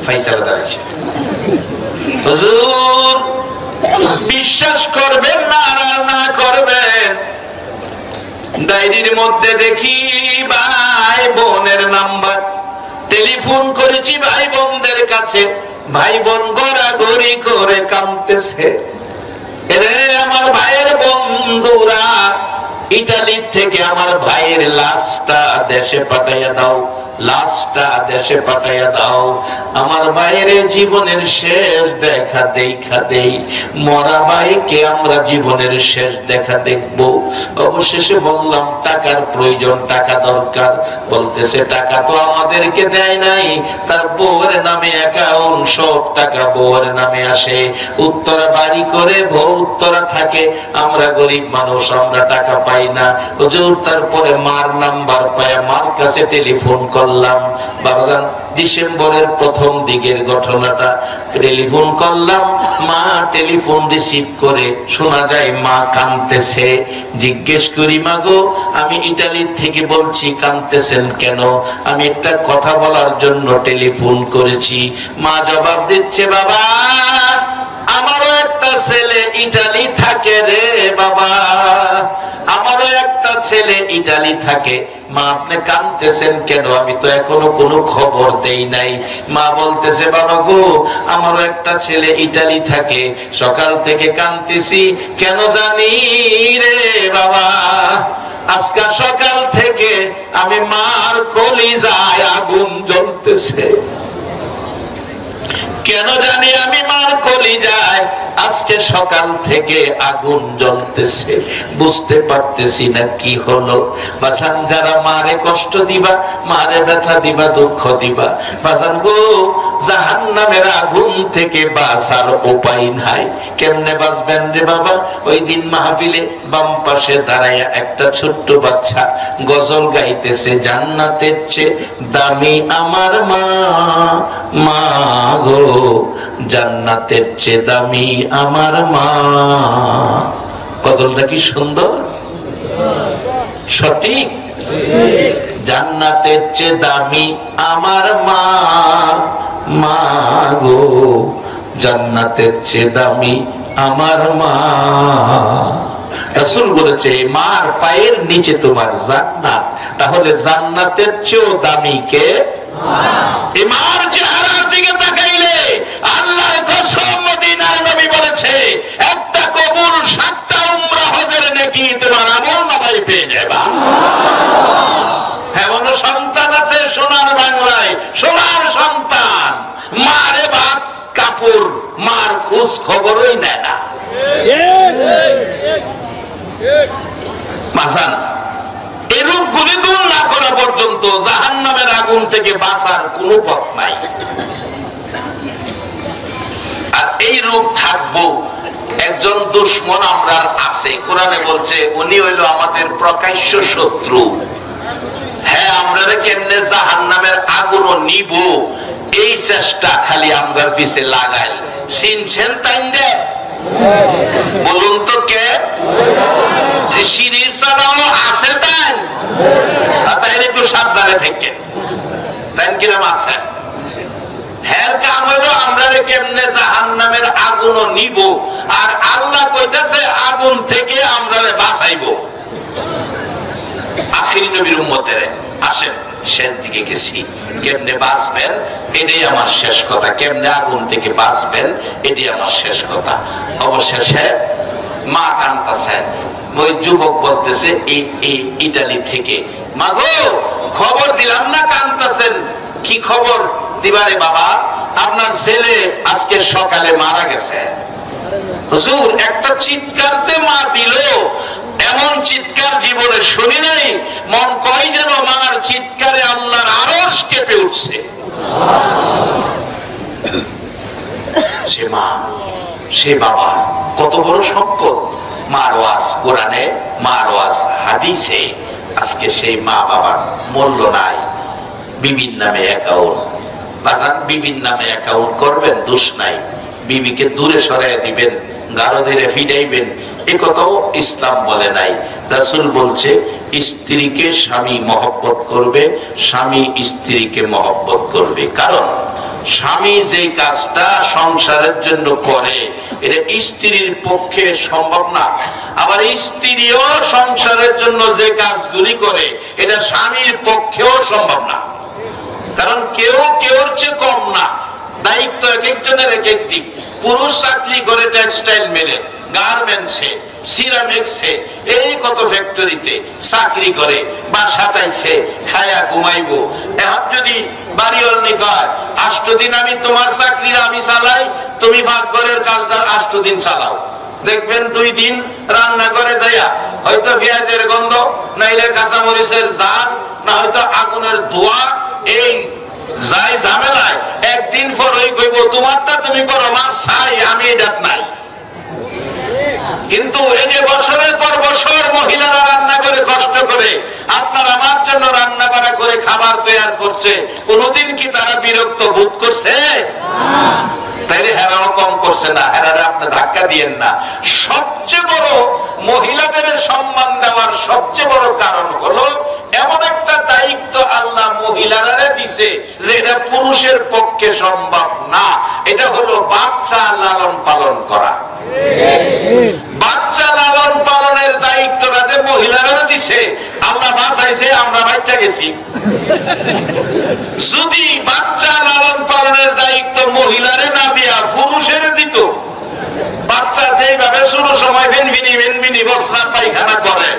S1: ফাইসালা দাঁড়াইছে। হুজুর বিশ্বাস করবেন না আর না করবেন, ডায়েরির মধ্যে দেখি ভাই বোনের নাম্বার, টেলিফোন করেছি ভাই বোনদের কাছে, ভাই বোন গড়াগড়ি করে কাঁদতেছে, এরে আমার ভাইয়ের বন্ধুরা, ইতালি থেকে আমার ভাইয়ের লাশটা দেশে পাঠাইয়া দাও, লাশটা দেশে পাঠাইয়া দাও। আমার ভাইয়ের জীবনের শেষ দেখা দেখা দেই, মরা ভাইকে আমরা জীবনের শেষ দেখা দেখব। অবশেষে বললাম টাকার প্রয়োজন, টাকা দরকার। বলতেছে টাকা তো আমাদেরকে দেয় নাই, তার বউয়ের নামে অ্যাকাউন্ট, সব টাকা বউয়ের নামে আসে, উত্তরা বাড়ি করে বউ উত্তরা থাকে, আমরা গরিব মানুষ, আমরা টাকা পাই না। হুজুর তারপরে মার নাম্বার পায়, মার কাছে টেলিফোন করলাম। বাবাজান ডিসেম্বরের প্রথম দিকের ঘটনাটা, টেলিফোন করলাম, মা টেলিফোন রিসিভ করে শোনা যায় মা কাঁদতেছে। জিজ্ঞেস করি, মা গো আমি ইতালি থেকে বলছি, কাঁদতেছেন কেন? আমি একটা কথা বলার জন্য টেলিফোন করেছি। মা জবাব দিচ্ছে, বাবা আমারও একটা ছেলে ইটালি থাকে রে বাবা, আমারও একটা ছেলে ইটালি থাকে। মা আপনি কাঁদতেছেন কেন? আমি তো এখনো কোনো খবর দেই নাই। মা বলতেছে, বাবা গো আমারও একটা ছেলে ইটালি থাকে, সকাল থেকে কাঁদতেছি, কেন জানি রে বাবা, আজকে সকাল থেকে আমি মার কলিজায় আগুন জ্বলতেছে, কেন জানি আমি মার কলিজায় আজকে সকাল থেকে আগুন জ্বলতেছে, বুঝতে পারতেছি না কি হলো। বাসান যারা মারে কষ্ট দিবা, মারে ব্যথা দিবা, দুঃখ দিবা, বাসান গো জাহান্নামের আগুন থেকে বাঁচার উপায় নাই। কেমনে বাঁচবেন রে বাবা? ওই দিন মাহফিলে বাম পাশে দাঁড়ায়া একটা ছোট্ট বাচ্চা গজল গাইতেছে, জান্নাতের চেয়ে দামি আমার মা, মা গো জান্নাতের চেয়ে দামি আমার মা। গজলটা কি সুন্দর, সঠিক? জান্নাতের চেয়ে দামি আমার মা, মা গো জান্নাতের চেয়ে দামি আমার মা। রাসূল বলেছে মার পায়ের নিচে তোমার জান্নাত, তাহলে জান্নাতের চেয়েও দামি কে? এই মার চেহারার দিকে তাকাইলে আল্লাহর কসম মদিনার নবী বলেছে একটা কবুল 7টা উমরা হজের নেকি তোমার আমলনামায় পেয়ে যাবা। এমন সন্তান আছে সোনার বাংলায়, সোনার সন্তান, মারে ভাত কাপড়, মার খোঁজ খবরই নেয় না। মাসান এই রূপগুলি দূর না করা পর্যন্ত জাহান্নামের আগুন থেকে বাঁচার কোনো পথ নাই। আর এই রূপ থাকবো, একজন দুশমন আমরা আছে, কোরআনে বলছে উনি হইল আমাদের প্রকাশ্য শত্রু। হ্যাঁ, আমরা কেমনে জাহান্নামের আগুনও নিব এই চেষ্টা খালি আমরা পিছে লাগাই। চিনছেন তাই দে? বলুন তো কে? সিঁড়ির চালাও আছে তাই? তাই একটু সাবধানে থাকেন, তাই কিরম আছে? হ্যাঁ, কাম হইলো আমরা কেমনে জাহান্নামের আগুনও নিব, আর আল্লাহ কইতেছে আগুন থেকে আমরা বাঁচাইবো। আখিরি নবীর উম্মতের আসেন শেষ দিকে গেছি, কেমনে বাঁচবেন এটাই আমার শেষ কথা, কেমনে আগুন থেকে বাঁচবেন এটাই আমার শেষ কথা। অবশেষে মা কাঁদতেছেন, ওই যুবক বলতেছে ইটালি থেকে, মা গো খবর দিলাম না, কাঁদতেছেন কি খবর দিবারে বাবা? আপনার ছেলে আজকে সকালে মারা গেছে। হুজুর একটা চিৎকার যে মা দিল, এমন চিৎকার জীবনে শুনি নাই। মন কয় যেন মার চিৎকারে আল্লাহর আরশ কেঁপে উঠছে। সে মা, সে বাবা, কত বড় সম্পদ। মার ওয়াজ কোরআনে, মার ওয়াজ হাদিসে। আজকে সেই মা বাবার মূল্য নাই। বিবির নামে অ্যাকাউন্ট, বাজান বিবির নামে অ্যাকাউন্ট করবেন, দোষ নাই। বিবিকে দূরে সরাই দিবেন, গাঢ় ধীরে ফিরাইবেন, এ কথাও ইসলাম বলে নাই। রাসূল বলছে স্ত্রীকে স্বামী মহব্বত করবে, স্বামী স্ত্রীকে মহব্বত করবে। কারণ স্বামী যে কাজটা সংসারের জন্য করে এটা স্ত্রীর পক্ষে সম্ভব না, আবার স্ত্রীও সংসারের জন্য যে কাজগুলি করে এটা স্বামীর পক্ষেও সম্ভব না। কারণ কেউ কেউর চেয়ে কম না, দায়িত্ব এক একজনের এক এক দিক। পুরুষ চাকরি করে টেক্সটাইল মিলে, গার্মেন্টসে, সিরামিক্সে, এই কত ফ্যাক্টরিতে চাকরি করে, বাসা তাইছে, খায়া ঘুমাইবো। এখন যদি বাড়িওয়ালি কয় 8 দিন আমি তোমার চাকরিটা আমি চালাই, তুমি ভাগ্যের কাজটা 8 দিন চালাও, দেখবেন 2 দিন রান্না করে যাইয়া হয়তো পেঁয়াজের গন্ধ, নাইলে কাঁচামরিচের ঝাল, না হয়তো আগুনের ধোঁয়া, এই যাই ঝামেলায় একদিন পর ওই কইব তোমারটা তুমি করো, আমার চাই আমি এটা নাই। কিন্তু এই যে বছরের পর বছর মহিলারা রান্না করে কষ্ট করে আপনার আমার জন্য রান্না করা করে খাবার তৈরি করছে, কোনদিন কি তারা বিরক্ত বোধ করছে? তাইলে হেরাও কম করছে না, হেরারে আপনি ধাক্কা দিয়েন না। সবচেয়ে বড় মহিলাদের সম্মান দেওয়ার সবচেয়ে বড় কারণ হলো এমন একটা দায়িত্ব আল্লাহ মহিলারা দিছে যে এটা পুরুষের পক্ষে সম্ভব না। এটা হলো বাচ্চা লালন পালন করা। বাচ্চা লালন পালনের দায়িত্বটা যে মহিলারা দিছে, আল্লাহ বাঁচাইছে, আমরা বাচ্চা গেছি। যদি বাচ্চা লালন পালনের দায়িত্ব মহিলারে না দিয়া পুরুষের দিত, বাচ্চা যেভাবে শুরু সময় ভেনভিনি ভেনভিনি বসরা পায়খানা করে,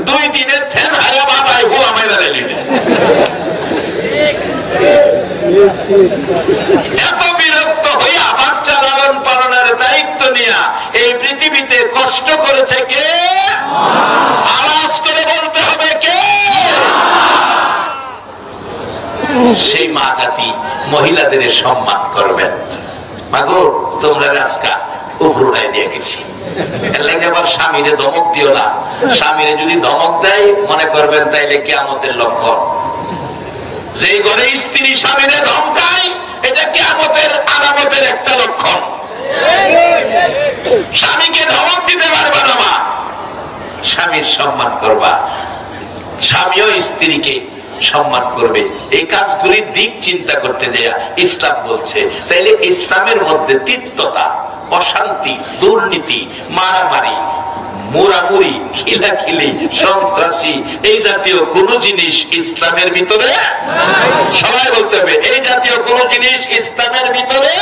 S1: 2 দিনে থেন হায়া বাবাই হুয়া মেরে দিলেন। এত বিরক্ত হইয়া বাচ্চা লালন পালনের দায়িত্ব নিয়া এই পৃথিবীতে কষ্ট করেছে কে? আওয়াজ করে বলতে হবে কে? সেই মা জাতি মহিলাদের সম্মান করবেন। মাগো তোমরা রাস্কা উপরুড়াই দিয়ে গেছি, এর লাগে আবার স্বামীরে ধমক দিও না। স্বামীরে যদি ধমক দেয় মনে করবেন তাইলে কিয়ামতের লক্ষণ। যে ঘরে স্ত্রী স্বামীরে ধমকায় এটা কিয়ামতের আলামতের একটা লক্ষণ। স্বামীকে ধমক দিতে পারবা না মা, স্বামীর সম্মান করবা, স্বামীও স্ত্রীকে সম্মান করবে। এই কাজগুলির দিক চিন্তা করতে যায় ইসলাম বলছে। তাইলে ইসলামের মধ্যে তিক্ততা, অশান্তি, দুর্নীতি, মারামারি, মুরামুরি, খিলাখিলি, সন্ত্রাসী এই জাতীয় কোন জিনিস ইসলামের ভিতরে সবাই বলতে হবে, এই জাতীয় কোন জিনিস ইসলামের ভিতরে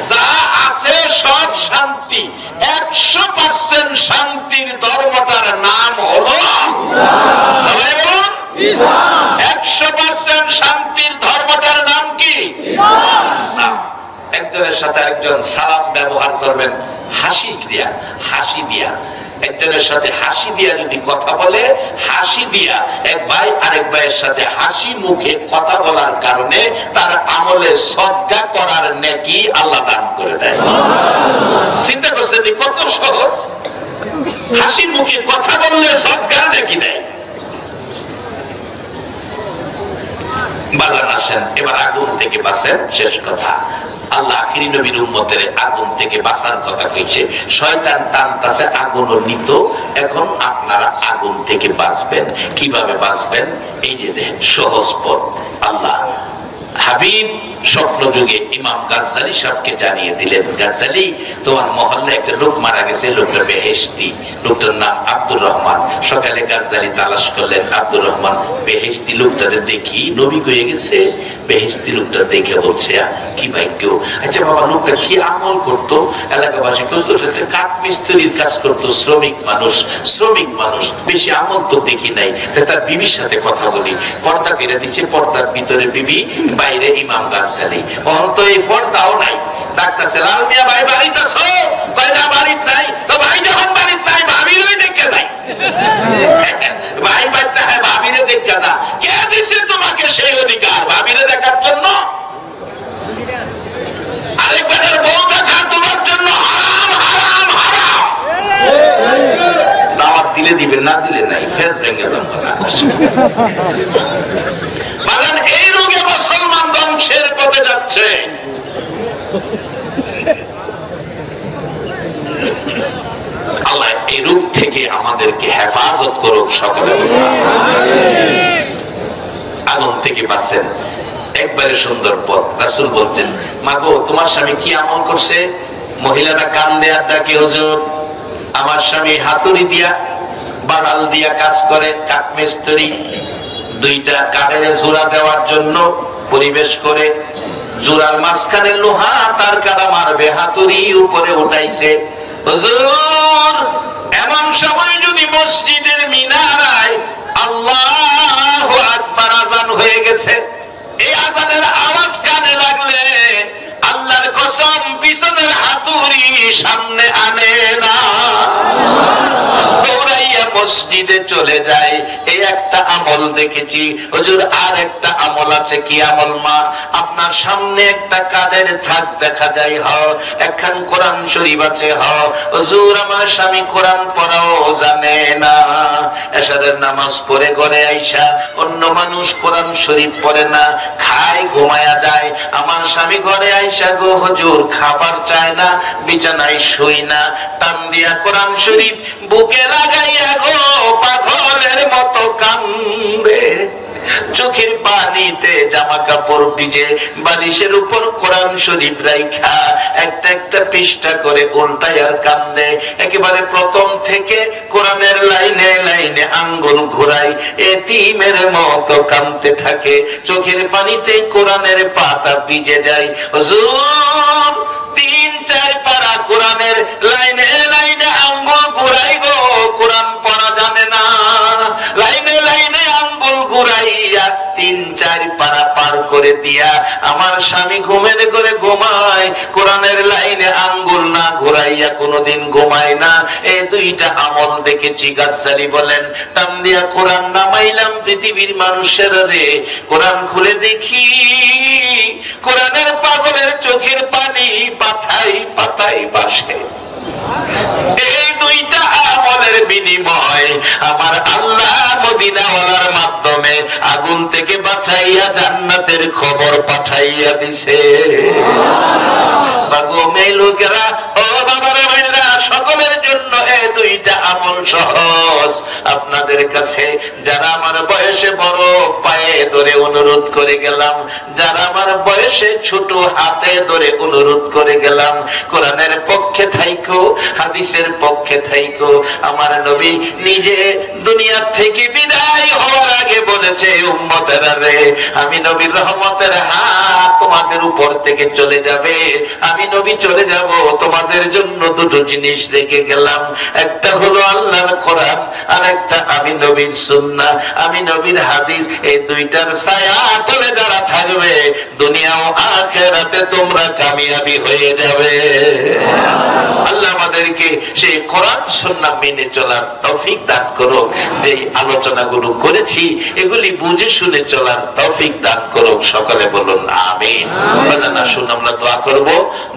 S1: যা আছে সব শান্তি। 100% শান্তির ধর্মটার নাম হলো সবাই বলুন 100% শান্তির ধর্মটার নাম কি? ইসলাম। একজনের সাথে আরেকজন সালাম ব্যবহার করবেন হাসি দিয়া, হাসি দিয়া। একজনের সাথে হাসি দিয়া যদি কথা বলে, হাসি দিয়া এক ভাই আরেক ভাইয়ের সাথে হাসি মুখে কথা বলার কারণে তার আমলে সদকা করার নেকি আল্লাহ দান করে দেয়। চিন্তা করছেন কত সহজ? হাসি মুখে কথা বললে সদকার নেকি দেয়। বাজান আসেন এবার আগুন থেকে বাঁচেন। শেষ কথা, আল্লাহ আখিরি নবীর উম্মতের আগুন থেকে বাঁচার কথা কইছে। শয়তান টানতাছে আগুন নিত, এখন আপনারা আগুন থেকে বাঁচবেন। কিভাবে বাঁচবেন? এই যে দেখেন সহজ পথ। আল্লাহ হাবিব স্বপ্ন যুগে ইমাম গাজ্জালি সাহেবকে জানিয়ে দিলেন, গাজ্জালি তোমার মহল্লায় একটা লোক মারা গেছে, লোকটা বেহেশতি, লোকটার নাম আব্দুর রহমান। সকালে গাজ্জালি তালাশ করলেন আব্দুর রহমান বেহেশতি লোকটাকে দেখি, নবী কয়ে গেছে। বেহেশতি লোকটা দেখে বলছে কি ভাগ্য। আচ্ছা বাবা লোকটা কি আমল করতো? এলাকাবাসী কাঠ মিস্ত্রির কাজ করতো, শ্রমিক মানুষ, শ্রমিক মানুষ, বেশি আমল তো দেখি নাই। তার বিবির সাথে কথা বলি, পর্দা কেটে দিচ্ছে, পর্দার ভিতরে বিবি, বাইরে ইমাম গাজ্জালি। অন্ত এই পর্দাও নাই। ডাক্তার লাল মিয়া ভাই বাড়িতে আছো? কয়টা বাড়িতে নাই? তো ভাই যখন বাড়িতে নাই ভাবিরই দেখে যাই। ভাই বাড়িতে হ্যাঁ ভাবিরে দেখে যা। কে দিছে তোমাকে সেই অধিকার ভাবিরে দেখার জন্য? আরেকবারের বউ দিলে দিবেন, না দিলে নাই, ফেস ভেঙে যান। এই রোগে মুসলমান ধ্বংসের পথে যাচ্ছে। আল্লাহ এই রোগ থেকে আমাদেরকে হেফাজত করুক সকলে। আগুন থেকে বাঁচেন, একবারে সুন্দর পথ। রাসূল বলছেন, মাগো তোমার স্বামী কি আমল করছে? মহিলারা কান্দে আর ডাকে, হুজুর আমার স্বামী হাতুড়ি দিয়া বাড়াল দিয়া কাজ করে, কাঠমিস্ত্রি, দুইটা কাঠের জোড়া দেওয়ার জন্য পরিবেশ করে, জোড়ার মাঝখানে লোহা তার কাটা মারবে, হাতুড়ি উপরে উঠাইছে। হুজুর এমন সময় যদি মসজিদের মিনারায় আল্লাহু আকবার আযান হয়ে গেছে, এই আযানের আওয়াজ কানে লাগলে আল্লাহর কসম পিছনের হাতুড়ি সামনে আনে না, দৌড়াইয়া মসজিদে চলে যায়। এই একটা আমল দেখেছি হুজুর। আর একটা আমল আছে। কি আমল? মা আপনার সামনে একটা কাদের থাক দেখা যায়, হ একখান কোরআন শরীফ আছে, হ হুজুর আমার স্বামী কোরআন পড়াও জানে না, এশারের নামাজ পড়ে ঘরে আইসা অন্য মানুষ কোরআন শরীফ পড়ে না, খায় ঘুমায়া যায়, আমার স্বামী ঘরে আইসা গো হুজুর খাবার চায় না, বিছানায় শুই না, টান দিয়া কোরআন শরীফ বুকে লাগাইয়া গো পাগলের মতো কান্দে, চোখের পানিতে জামা কাপড় ভিজে বালিশের উপর কোরআন শরীফ রাইখা একটা একটা পৃষ্ঠা করে উল্টায় আর কান্দে। একেবারে প্রথম থেকে কোরআনের লাইনে লাইনে আঙ্গুল ঘুরাই এতিমের মতো কাঁদতে থাকে, চোখের পানিতে কোরআনের পাতা ভিজে যায়। হুজুর 3-4 পারা কোরআনের লাইনে লাইনে আঙ্গুল ঘুরাই গো, কোরআন পড়া জানে না, লাইনে লাইনে আঙ্গুল ঘুরাইয়া 3-4 পারা পার করে দিয়া আমার স্বামী ঘুমের করে ঘুমায়, কোরআনের লাইনে আঙ্গুল না ঘুরাইয়া কোনোদিন ঘুমায় না। এই দুইটা আমল দেখেছি। গাজ্জালি বলেন, টান দিয়া কোরআন নামাইলাম পৃথিবীর মানুষের রে, কোরআন খুলে দেখি কোরআনের পাগলের চোখের পানি পাতায় পাতায় বাসে। এই দুইটা আমলের বিনিময় আমার আল্লাহ মদিনাওয়ালার মাধ্যমে আগুন থেকে বাঁচাইয়া জান্নাতের খবর পাঠাইয়া দিছে। বাগো মেয়ে লোকেরা, ও বাবার ভাইয়েরা, সকলের জন্য এই দুইটা আমল সহজ। আপনাদের কাছে যারা আমার বয়সে বড় পায়ে ধরে অনুরোধ করে গেলাম, যারা আমার বয়সে ছোট হাতে ধরে অনুরোধ করে গেলাম, কোরআনের পক্ষে থাইকো, হাদিসের পক্ষে থাইকো। আমার নবী নিজে দুনিয়া থেকে বিদায় হওয়ার আগে বলেছে, উম্মতেরা রে, আমি নবীর রহমতের হাত তোমাদের উপর থেকে চলে যাবে, আমি নবী চলে যাব, তোমাদের জন্য দুটো জিনিস রেখে গেলাম, একটা হলো আল্লাহর কোরআন, আর একটা আমি নবীর সুন্নাহ, আমি নবীর হাদিস। এই দুইটার ছায়া তলে যারা থাকবে দুনিয়া ও আখিরাতে তোমরা কামিয়াবি হয়ে যাবে। আল্লাহ আমাদেরকে সেই কোরআন সুন্নাহ মেনে চলার তৌফিক দান করুক। যে আলোচনাগুলো করেছি এগুলি বুঝে শুনে চলার তৌফিক দান করুক। সকলে বলুন আমিন। বাজান আসুন আমরা দোয়া করব।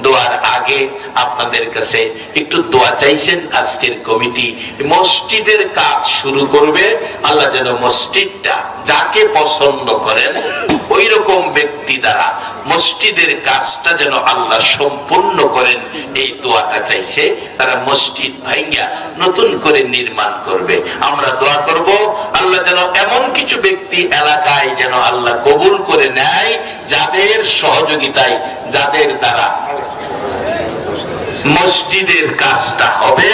S1: দোয়ার আগে আপনাদের কাছে একটু দোয়া চাইছেন। আজকের কমিটি মসজিদের কাজ শুরু করবে, আল্লাহ যেন মসজিদটা যাকে পছন্দ করেন ওই রকম ব্যক্তি দ্বারা মসজিদের কাজটা যেন আল্লাহ সম্পূর্ণ করেন, এই দোয়াটা চাইছে। তারা মসজিদ ভাঙ্গা নতুন করে নির্মাণ করবে। আমরা দোয়া করব আল্লাহ যেন এমন কিছু ব্যক্তি এলাকায় যেন আল্লাহ কবুল করে নেয়, যাদের সহযোগিতায়, যাদের দ্বারা মসজিদের কাজটা হবে,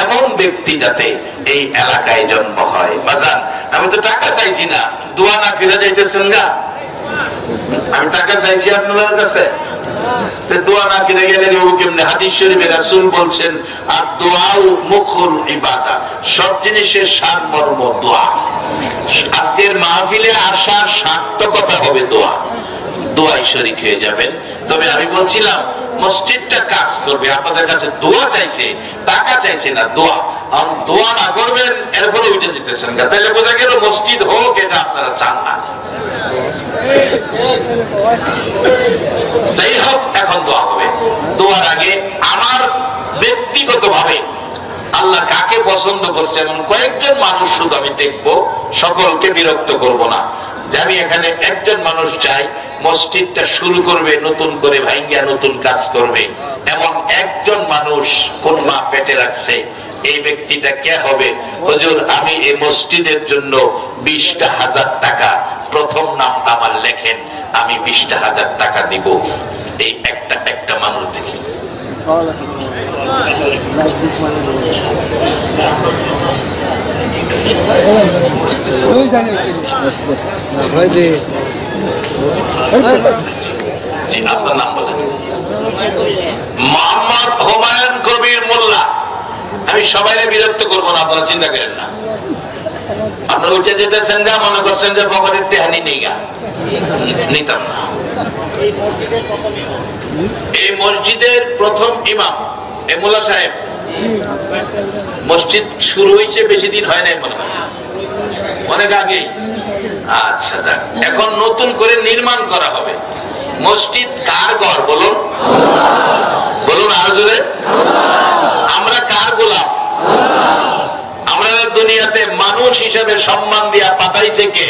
S1: এমন ব্যক্তি যাতে এই এলাকায় জন্ম হয়। বাজান আমি তো টাকা চাইছি না, দোয়া না ফিরে যাইতেছেন গা। আমি টাকা চাইছি আপনাদের কাছে, দোয়া না ফিরে গেলে কেমনে? হাদিস শরীফে রাসূল বলছেন, আর দোয়াও মুখুল ইবাদত, সব জিনিসের সার মর্ম দোয়া। আজকের মাহফিলে আসার সার্থকতা হবে দোয়া। দোয়াই শরীক হয়ে যাবেন। তবে আমি বলছিলাম মসজিদটা কাজ করবে, আপনাদের কাছে দোয়া চাইছে, টাকা চাইছে না, দোয়া। দোয়া না করবেন এরপরে উঠে যেতেছেন, তাহলে বোঝা গেল মসজিদ হোক এটা আপনারা চান না। যাই হোক, এখন দোয়া হবে। দোয়ার আগে আমার ব্যক্তিগত ভাবে আল্লাহ কাকে পছন্দ করছে এমন কয়েকজন মানুষ শুধু আমি দেখবো, সকলকে বিরক্ত করব না। যে আমি এখানে একজন মানুষ চাই মসজিদটা শুরু করবে নতুন করে, ভাঙ্গিয়া নতুন কাজ করবে, এমন একজন মানুষ কোন মা পেটে রাখছে, এই ব্যক্তিটা কে হবে? হুজুর আমি এই মসজিদের জন্য 20,000 টাকা, প্রথম নামটা আমার লেখেন, আমি 20,000 টাকা দিব। এই একটা মানুষ দেখি। আপনার নাম বলেন? মোহাম্মদ হুমায়ুন কবির মোল্লা। আমি সবাইকে বিরক্ত করবো না, আপনারা চিন্তা করেন না। আপনারা উঠে যেতেছেন গা, মনে করছেন যে পকেটের তেহানি নেই গা, নিতাম না। এই মসজিদের প্রথম ইমাম এ মোল্লা সাহেব। মসজিদ শুরু হয়েছে বেশি দিন হয় নাই মনে হয়, অনেক আগে। আচ্ছা যাক, এখন নতুন করে নির্মাণ করা হবে। মসজিদ কার ঘর বলুন? বলুন আরো জোরে। আমরা কার গোলাম? আমরা দুনিয়াতে মানুষ হিসেবে সম্মান দিয়া পাঠাইছে কে?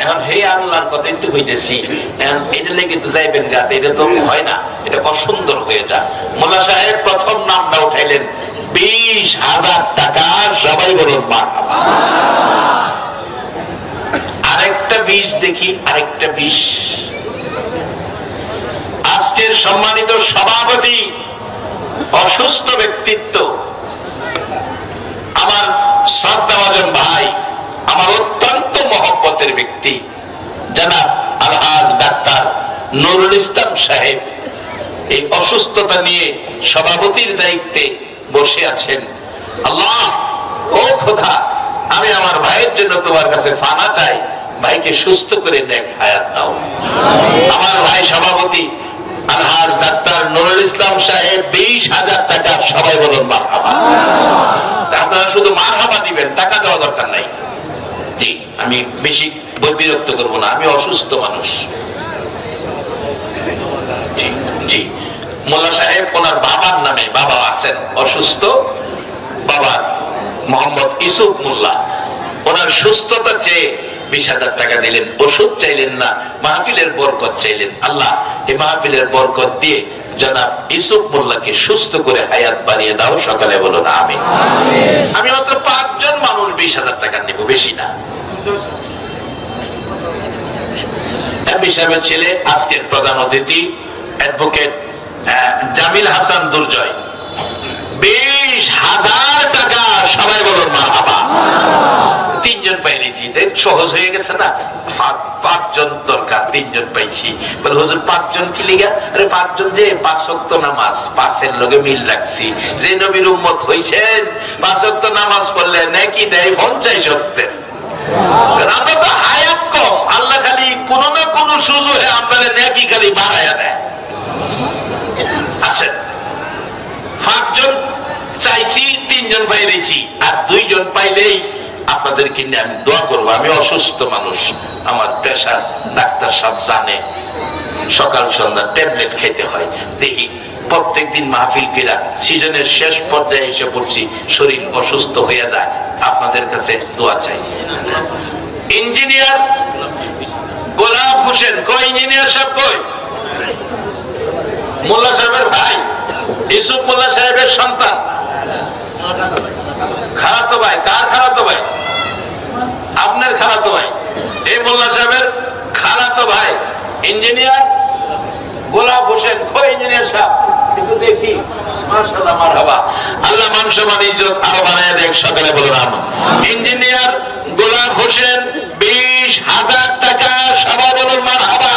S1: এখন হে আল্লাহর কথাই তো হইতেছি, এখন এটা লেগে তো যাইবেন গাতে, এটা তো হয় না, এটা অসুন্দর হয়ে যায়। মোল্লা সাহেব প্রথম নামটা উঠাইলেন, 20,000 টাকা। সবাই বলুন মারহাবা। আরেকটা 20 দেখি, আরেকটা 20। আজকের সম্মানিত সভাপতি, অসুস্থ ব্যক্তিত্ব, আমার শ্রদ্ধাভাজন ভাই, আমার অত্যন্ত মহব্বতের ব্যক্তি জনাব আলহাজ ডাক্তার নুরুল ইসলাম সাহেব এই অসুস্থতা নিয়ে সভাপতির দায়িত্বে বসে আছেন। আল্লাহ, ও খোদা, আমি আমার ভাইয়ের জন্য তোমার কাছে ফানা চাই, ভাইকে সুস্থ করে নেক হায়াত দাও। আমার ভাই সভাপতি আলহাজ ডাক্তার নুরুল ইসলাম সাহেব 20,000 টাকা। সবাই বলুন মারহাবা। আপনারা শুধু মারহাবা দিবেন, টাকা দেওয়া দরকার নাই। জি, আমি বেশি বিরক্ত করবো না, আমি অসুস্থ মানুষ। জি জি, মোল্লা সাহেব ওনার বাবার নামে, বাবা আছেন অসুস্থ, বাবা মোহাম্মদ ইউসুফ মোল্লা, ওনার সুস্থতা চেয়ে 20,000 টাকা দিলেন। ওষুধ চাইলেন না, মাহফিলের বরকত চাইলেন। আল্লাহ এই মাহফিলের বরকত দিয়ে জনাব ইউসুফ মোল্লাকে সুস্থ করে হায়াত বাড়িয়ে দাও। সকালে বলুন আমিন। আমি মাত্র 5 জন মানুষ 20,000 টাকা নেব, বেশি না। এমপি সাহেবের ছেলে, আজকের প্রধান অতিথি অ্যাডভোকেট জামিল হাসান দুর্জয়, 20,000 টাকা। সবাই বলুন মারহাবা। 3 জন পাইছি, সহজ হয়ে গেছে না? 5 জন দরকার, 3 জন পাইছি। বলে হুজুর 5 জন কি লিগা? আরে 5 জন যে 5 ওয়াক্ত নামাজ, 5-এর লগে মিল রাখছি। যে নবীর উম্মত হইছেন, 5 ওয়াক্ত নামাজ পড়লে নেকি দেয় 50 ওয়াক্তের। আমরা তো হায়াত কম, আল্লাহ খালি কোন না কোন সুযোগে আপনাদের নেকি খালি বাড়াইয়া দেয়। আসেন, 5 জন চাইছি, 3 জন পাইছি, আর 2 জন পাইলেই আপনাদেরকে নিয়ে আমি দোয়া করবো। আমি অসুস্থ মানুষ, আমার প্রেশার ডাক্তার সব জানে, সকাল সন্ধ্যা ট্যাবলেট খেতে হয়। দেখি প্রত্যেকদিন মাহফিল কিরা সিজনের শেষ পর্যায়ে এসে পড়ছি, শরীর অসুস্থ হয়ে যায়। আপনাদের কাছে দোয়া চাই। ইঞ্জিনিয়ার গোলাপ হোসেন কই? ইঞ্জিনিয়ার সাহেব কই? মোল্লা সাহেবের ভাই, ইউসুফ মোল্লা সাহেবের সন্তান, খালাতো ভাই। কার খালাতো ভাই? আপনার খালাতো ভাই। এই মোল্লা সাহেবের খালাতো ভাই ইঞ্জিনিয়ার গোলাপ হোসেন কই? ইঞ্জিনিয়ার সাহেব একটু দেখি। মাশাআল্লাহ, মারহাবা। আল্লাহ মান সম্মান ইজ্জত আরো বানায় দেখ। সকালে বলুন আমিন। ইঞ্জিনিয়ার গোলাপ হোসেন 20,000 টাকা। সবাই বলুন মারহাবা।